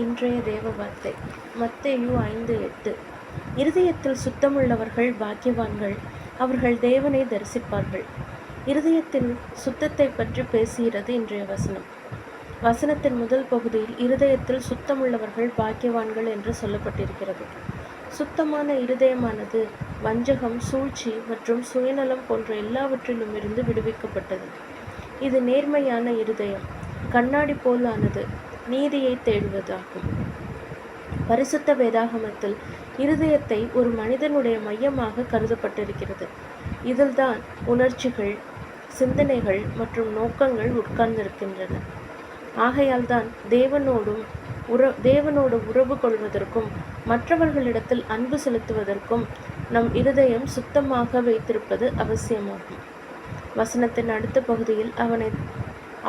இன்றைய தேவ வார்த்தை மத்தேயு 5:8. இருதயத்தில் சுத்தமுள்ளவர்கள் பாக்கியவான்கள், அவர்கள் தேவனை தரிசிப்பார்கள். இருதயத்தின் சுத்தத்தை பற்றி பேசுகிறது இன்றைய வசனம். வசனத்தின் முதல் பகுதியில் இருதயத்தில் சுத்தமுள்ளவர்கள் பாக்கியவான்கள் என்று சொல்லப்பட்டிருக்கிறது. சுத்தமான இருதயமானது வஞ்சகம், சூழ்ச்சி மற்றும் சுயநலம் போன்ற எல்லாவற்றிலும் இருந்து விடுவிக்கப்பட்டது. இது நேர்மையான இருதயம், கண்ணாடி போலானது, நீதியை தேடுவதாகும். பரிசுத்த வேதாகமத்தில் இருதயத்தை ஒரு மனிதனுடைய மையமாக கருதப்பட்டிருக்கிறது. இதில்தான் உணர்ச்சிகள், சிந்தனைகள் மற்றும் நோக்கங்கள் உட்கார்ந்திருக்கின்றன. ஆகையால் தான் தேவனோடு உறவு கொள்வதற்கும் மற்றவர்களிடத்தில் அன்பு செலுத்துவதற்கும் நம் இருதயம் சுத்தமாக வைத்திருப்பது அவசியமாகும். வசனத்தின் அடுத்த பகுதியில்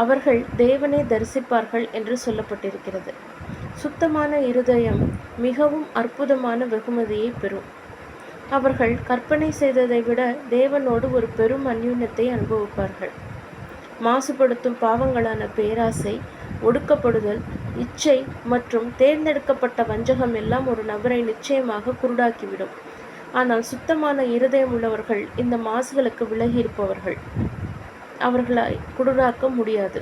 அவர்கள் தேவனை தரிசிப்பார்கள் என்று சொல்லப்பட்டிருக்கிறது. சுத்தமான இருதயம் மிகவும் அற்புதமான வெகுமதியை பெறும். அவர்கள் கற்பனை செய்ததை விட தேவனோடு ஒரு பெரும் அந்யோன்யத்தை அனுபவிப்பார்கள். மாசுபடுத்தும் பாவங்களான பேராசை, ஒடுக்கப்படுதல், இச்சை மற்றும் தேர்ந்தெடுக்கப்பட்ட வஞ்சகம் எல்லாம் ஒரு நபரை நிச்சயமாக குருடாக்கிவிடும். ஆனால் சுத்தமான இருதயம் உள்ளவர்கள் இந்த மாசுகளுக்கு விலகி இருப்பவர்கள். அவர்களை குருடாக்க முடியாது.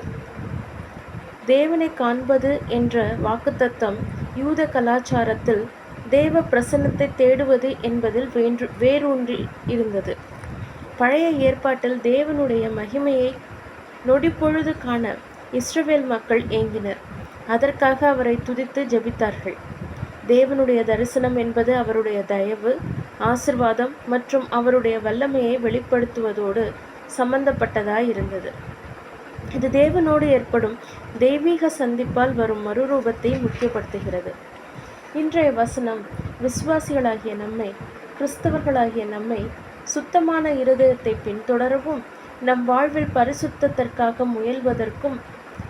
தேவனை காண்பது என்ற வாக்குத்தத்தம் யூத கலாச்சாரத்தில் தேவ பிரசன்னத்தை தேடுவது என்பதில் வேரூன்றி இருந்தது. பழைய ஏற்பாட்டில் தேவனுடைய மகிமையை நொடிப்பொழுது காண இஸ்ரவேல் மக்கள் ஏங்கினர். அதற்காக அவரை துதித்து ஜெபித்தார்கள். தேவனுடைய தரிசனம் என்பது அவருடைய தயவு, ஆசிர்வாதம் மற்றும் அவருடைய வல்லமையை வெளிப்படுத்துவதோடு சம்பந்தப்பட்டதாய் இருந்தது. இது தேவனோடு ஏற்படும் தெய்வீக சந்திப்பால் வரும் மறுரூபத்தை முக்கியப்படுத்துகிறது. இன்றைய வசனம் விசுவாசிகளாகிய நம்மை, கிறிஸ்தவர்களாகிய நம்மை சுத்தமான இருதயத்தை பின்தொடரவும், நம் வாழ்வில் பரிசுத்தத்திற்காக முயல்வதற்கும்,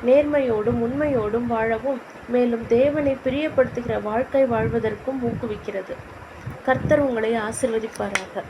நேர்மையோடும் உண்மையோடும் வாழவும், மேலும் தேவனை பிரியப்படுத்துகிற வாழ்க்கை வாழ்வதற்கும் ஊக்குவிக்கிறது. கர்த்தர் உங்களை ஆசீர்வதிப்பாராக.